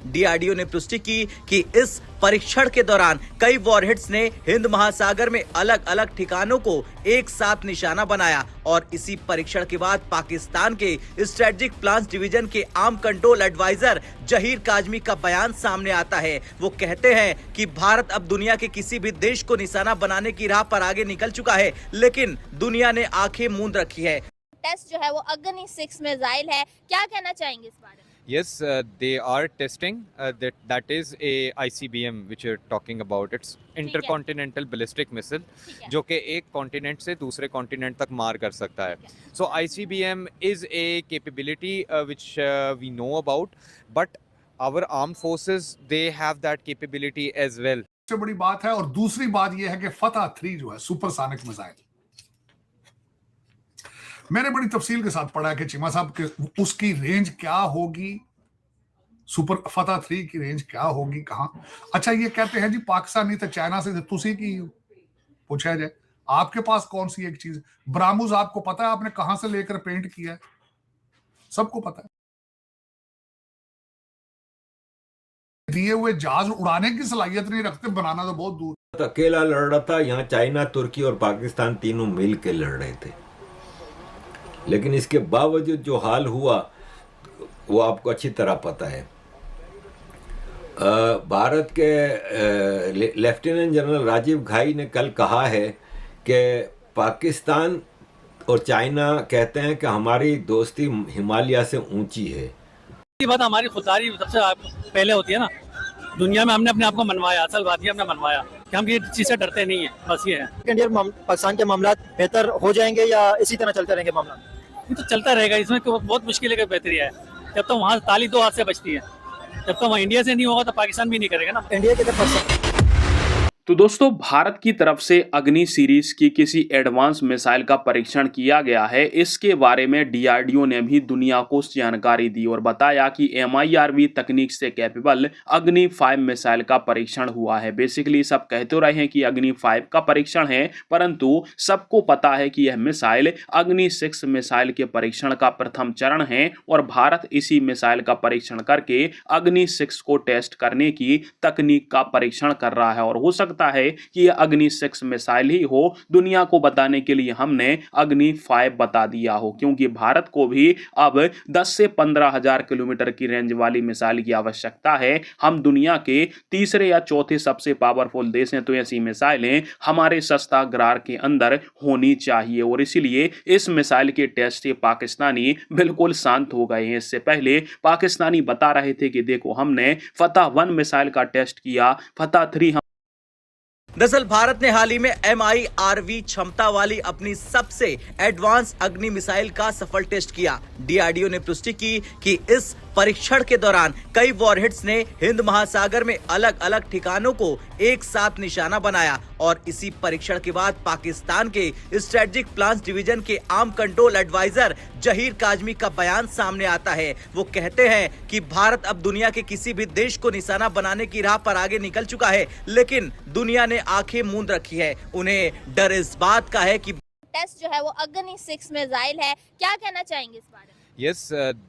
DRDO ने पुष्टि की कि इस परीक्षण के दौरान कई वॉरहेड्स ने हिंद महासागर में अलग अलग ठिकानों को एक साथ निशाना बनाया और इसी परीक्षण के बाद पाकिस्तान के स्ट्रेटेजिक प्लान्स डिवीजन के arm control adviser Zaheer Kazmi का बयान सामने आता है। वो कहते हैं कि भारत अब दुनिया के किसी भी देश को निशाना बनाने की राह पर आगे निकल चुका है, लेकिन दुनिया ने आंखें मूंद रखी है। टेस्ट जो है वो अग्नि 6 मिसाइल है, क्या कहना चाहेंगे इस बारे में? Yes, they are testing that is a ICBM which you're talking about. It's intercontinental ballistic missile जो कि एक कॉन्टिनेंट से दूसरे कॉन्टिनेंट तक मार कर सकता है. So ICBM is a capability which we know about, but our armed forces they have that capability as well. सबसे बड़ी बात है। और दूसरी बात यह है कि फतह 3 जो है सुपरसोनिक मिसाइल, मैंने बड़ी तफसील के साथ पढ़ा कि चीमा साहब के उसकी रेंज क्या होगी, सुपर फतह 3 की रेंज क्या होगी, कहां। अच्छा, ये कहते हैं जी पाकिस्तानी तो चाइना से तुसी की पूछा जाए आपके पास कौन सी एक चीज ब्राह्मोस आपको पता है आपने कहां से लेकर पेंट किया है, सबको पता है। दिए हुए जहाज उड़ाने की सलाहियत नहीं रखते, बनाना तो बहुत दूर। अकेला लड़ रहा था, यहाँ चाइना, तुर्की और पाकिस्तान तीनों मिल के लड़ रहे थे, लेकिन इसके बावजूद जो हाल हुआ वो आपको अच्छी तरह पता है। भारत के लेफ्टिनेंट जनरल राजीव घाई ने कल कहा है कि पाकिस्तान और चाइना कहते हैं कि हमारी दोस्ती हिमालय से ऊंची है। ये बात हमारी खुददारी सबसे पहले होती है ना, दुनिया में हमने अपने आप को मनवाया, असल बात ये हमने मनवाया कि हम ये चीज से डरते नहीं है, बस ये है। इंडिया पाकिस्तान के मामला बेहतर हो जाएंगे या इसी तरह चलते रहेंगे मामला? ये तो चलता रहेगा, इसमें तो बहुत मुश्किल है बेहतरी है। जब तो वहाँ ताली दो हाथ से बचती है, जब तो वहाँ इंडिया से नहीं होगा तो पाकिस्तान भी नहीं करेगा ना। इंडिया के तरफ तो दोस्तों, भारत की तरफ से अग्नि सीरीज की किसी एडवांस मिसाइल का परीक्षण किया गया है। इसके बारे में डीआरडीओ ने भी दुनिया को जानकारी दी और बताया कि MIRV तकनीक से कैपेबल अग्नि 5 मिसाइल का परीक्षण हुआ है। बेसिकली सब कहते रहे हैं कि अग्नि 5 का परीक्षण है, परंतु सबको पता है कि यह मिसाइल अग्नि 6 मिसाइल के परीक्षण का प्रथम चरण है और भारत इसी मिसाइल का परीक्षण करके अग्नि 6 को टेस्ट करने की तकनीक का परीक्षण कर रहा है। और हो सकता है कि यह अग्नि 6 मिसाइल ही हो। दुनिया को बताने के लिए हमने अग्नि 5 बता दिया हो, क्योंकि भारत को भी अब 10 से 15 हजार किलोमीटर की रेंज वाली मिसाइल की आवश्यकता है। हम दुनिया के तीसरे या चौथे सबसे पावरफुल देश हैं, तो ऐसी मिसाइलें हमारे शस्त्रागार के अंदर होनी चाहिए और इसीलिए इस मिसाइल के टेस्ट से पाकिस्तानी बिल्कुल शांत हो गए हैं। इससे पहले पाकिस्तानी बता रहे थे कि देखो हमने फतह 1 मिसाइल का टेस्ट किया, फतह 3 दरअसल भारत ने हाल ही में MIRV क्षमता वाली अपनी सबसे एडवांस अग्नि मिसाइल का सफल टेस्ट किया। डीआरडीओ ने पुष्टि की कि इस परीक्षण के दौरान कई वॉरहेड्स ने हिंद महासागर में अलग अलग ठिकानों को एक साथ निशाना बनाया और इसी परीक्षण के बाद पाकिस्तान के स्ट्रेटेजिक प्लान्स डिवीजन के arm control adviser Zaheer Kazmi का बयान सामने आता है। वो कहते हैं कि भारत अब दुनिया के किसी भी देश को निशाना बनाने की राह पर आगे निकल चुका है, लेकिन दुनिया ने आंखें मूंद रखी है। उन्हें डर इस बात का है कि टेस्ट जो है वो अग्नि 6 मिसाइल है, क्या कहना चाहेंगे इस बारे में? Yes,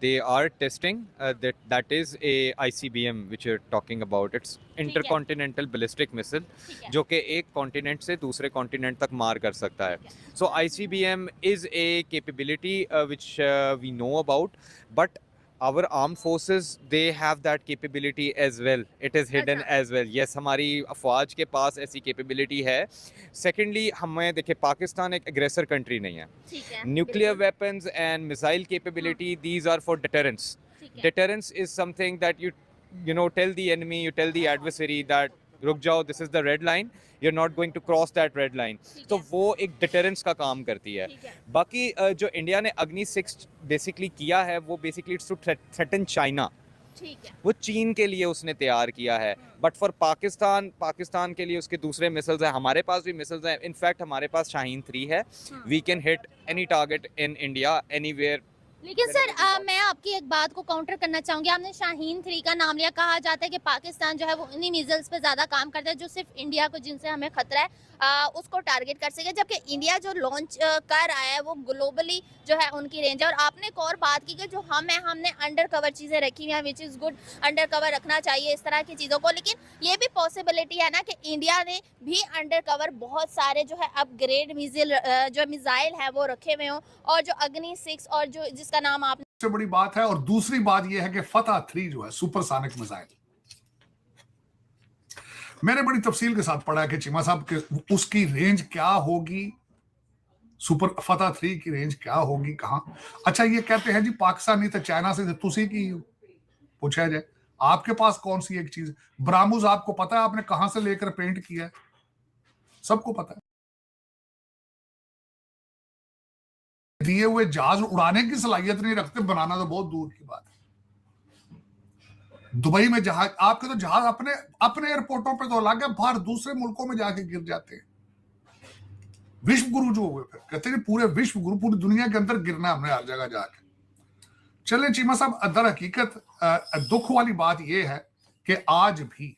they are testing that is a ICBM which you're talking about. It's intercontinental ballistic missile जो कि एक कॉन्टिनेंट से दूसरे कॉन्टिनेंट तक मार कर सकता है. So ICBM is a capability which we know about, but our armed forces they have that capability as well. It is hidden as well. Yes, हमारी अफवाज के पास ऐसी capability है. Secondly, हमें देखिए पाकिस्तान एक aggressor country नहीं है. Nuclear weapons and missile capability, these are for deterrence. Deterrence is something that you know tell the enemy, you tell the adversary that रुक जाओ, this is the red line, you're not going to cross that red line. तो वो एक deterrence का काम करती है। बाकी जो इंडिया ने अग्नि 6 बेसिकली किया है वो basically it's to threaten China. वो चीन के लिए उसने तैयार किया है, बट फॉर पाकिस्तान के लिए उसके दूसरे मिसाइल्स हैं। हमारे पास भी मिसाइल्स हैं, इनफैक्ट हमारे पास शाहीन 3 है। We can hit any target in India anywhere लेकिन सर मैं आपकी एक बात को काउंटर करना चाहूंगी। आपने शाहीन 3 का नाम लिया, कहा जाता है कि पाकिस्तान जो है वो उन्हीं मिसाइल्स पे ज्यादा काम करता है जो सिर्फ इंडिया को, जिनसे हमें खतरा है, उसको टारगेट कर सके, जबकि इंडिया जो लॉन्च कर रहा है वो ग्लोबली जो है उनकी रेंज है। और आपने एक और बात की कि जो हमने अंडर कवर चीजें रखी हुई हैं, which is good, under cover रखना चाहिए इस तरह की चीजों को। लेकिन ये भी पॉसिबिलिटी है ना कि इंडिया ने भी अंडर कवर बहुत सारे जो है अपग्रेड मिसाइल है वो रखे हुए हों, और जो अग्नि 6 और जो जिसका नाम आपने सबसे बड़ी बात है। और दूसरी बात यह है कि फतह 3 जो है सुपरसोनिक मिसाइल, मैंने बड़ी तफसील के साथ पढ़ा है कि चीमा साहब के उसकी रेंज क्या होगी, सुपर फतह 3 की रेंज क्या होगी, कहां। अच्छा, ये कहते हैं जी पाकिस्तान नहीं तो चाइना से तुसी की पूछा जाए, आपके पास कौन सी एक चीज, ब्राह्मोस आपको पता है आपने कहां से लेकर पेंट किया है, सबको पता है। दिए हुए जहाज उड़ाने की सलाहियत नहीं रखते, बनाना तो बहुत दूर की बात है। दुबई में जहाज, आपके तो जहाज अपने एयरपोर्टों पे तो अलग है, बाहर दूसरे मुल्कों में जाके गिर जाते हैं। विश्व गुरु जो हुए, फिर कहते हैं पूरे विश्व गुरु, पूरी दुनिया के अंदर गिरना हमने हर जगह जाके। चले चीमा साहब, दर हकीकत दुख वाली बात यह है कि आज भी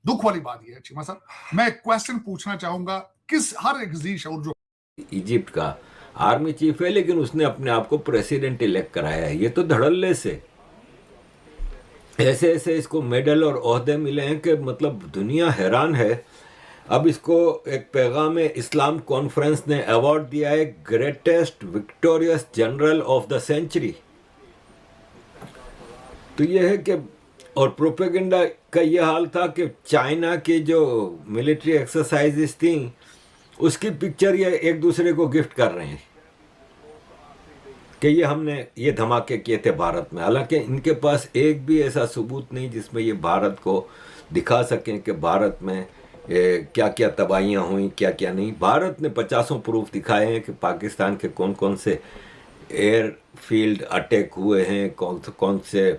दुख वाली बात यह है चीमा साहब, मैं एक क्वेश्चन पूछना चाहूंगा, किस हर एक जी शऊर जो इजिप्ट का आर्मी चीफ है, लेकिन उसने अपने आप को प्रेसिडेंट इलेक्ट कराया है। ये तो धड़ल्ले से ऐसे ऐसे इसको मेडल और ओहदे मिले हैं कि मतलब दुनिया हैरान है। अब इसको एक पैगाम इस्लाम कॉन्फ्रेंस ने अवार्ड दिया है greatest victorious general of the century. तो ये है कि, और प्रोपेगेंडा का ये हाल था कि चाइना की जो मिलिट्री एक्सरसाइजेस थी उसकी पिक्चर ये एक दूसरे को गिफ्ट कर रहे हैं कि ये हमने ये धमाके किए थे भारत में। हालांकि इनके पास एक भी ऐसा सबूत नहीं जिसमें ये भारत को दिखा सकें कि भारत में क्या क्या तबाहियाँ हुई, क्या क्या नहीं। भारत ने 50 प्रूफ दिखाए हैं कि पाकिस्तान के कौन कौन से एयरफील्ड अटैक हुए हैं, कौन से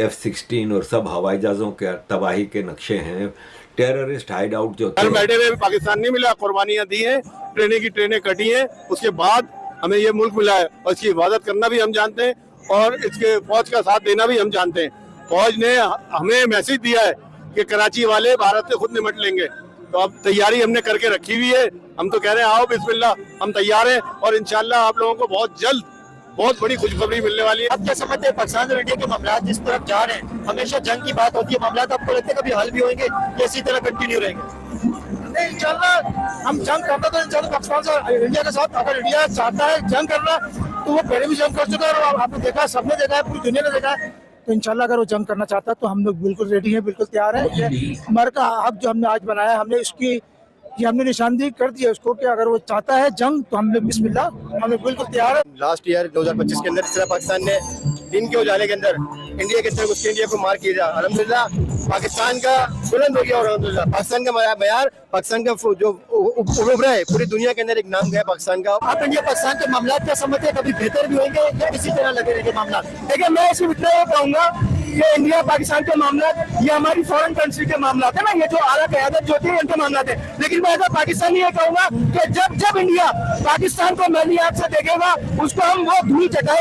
F-16 और सब हवाई जहाज़ों के तबाही के नक्शे हैं। टेररिस्ट हाइड आउट जो हर मैडे में पाकिस्तान नहीं मिला, कुर्बानियां दी हैं, ट्रेनें कटी हैं, उसके बाद हमें ये मुल्क मिला है और इसकी हिफाजत करना भी हम जानते हैं और इसके फौज का साथ देना भी हम जानते हैं। फौज ने हमें मैसेज दिया है कि कराची वाले भारत से खुद निपट लेंगे, तो अब तैयारी हमने करके रखी हुई है। हम तो कह रहे हैं आओ बिस्मिल्लाह, हम तैयार हैं और इंशाल्लाह आप लोगों को बहुत जल्द बहुत बड़ी खुशखबरी मिलने वाली है। अब क्या समझते हैं पाकिस्तान और इंडिया के मामला जिस तरफ जा रहे हैं, हमेशा जंग की बात होती है, मामला आपको लगता है कभी हल भी होंगे या इसी तरह कंटिन्यू रहेंगे? नहीं, इंशाल्लाह हम जंग करना तो इंशाल्लाह पाकिस्तान से इंडिया के साथ, अगर इंडिया चाहता है जंग करना तो वो पहले भी जंग कर चुका है और आपने देखा, सबने देखा है, पूरी दुनिया ने देखा है। तो इंशाल्लाह अगर वो जंग करना चाहता है तो हम लोग बिल्कुल रेडी हैं, बिल्कुल तैयार है। हमारे का हक जो हमने आज बनाया, हमने इसकी ये हमने निशानदेही कर दी है उसको कि अगर वो चाहता है जंग तो हम लोग बिस्मिल्लाह, हम लोग बिल्कुल तैयार है। लास्ट ईयर 2025 के अंदर इस तरह पाकिस्तान ने दिन के उजाले के अंदर इंडिया के तरफ उसके इंडिया को मार किया, अल्हम्दुलिल्लाह पाकिस्तान का बुलंद हो गया और अल्हम्दुलिल्लाह पाकिस्तान का मयार, पाकिस्तान का जो उभरा है पूरी दुनिया के अंदर एक नाम गया पाकिस्तान का। आप इंडिया पाकिस्तान के मामला क्या समझते हैं, कभी बेहतर भी होंगे या इसी तरह लगे रहेंगे मामला? देखिए, मैं इसी इतना ये कहूंगा कि इंडिया पाकिस्तान के मामला ये हमारी फॉरेन कंट्री के मामला है ना, ये जो आला क़यादत जो थी इनके मामला थे। लेकिन मैं ऐसा पाकिस्तानी ये कहूंगा कि जब इंडिया पाकिस्तान को मैली आंख से देखेगा उसको हम वो धूल चटाएंगे।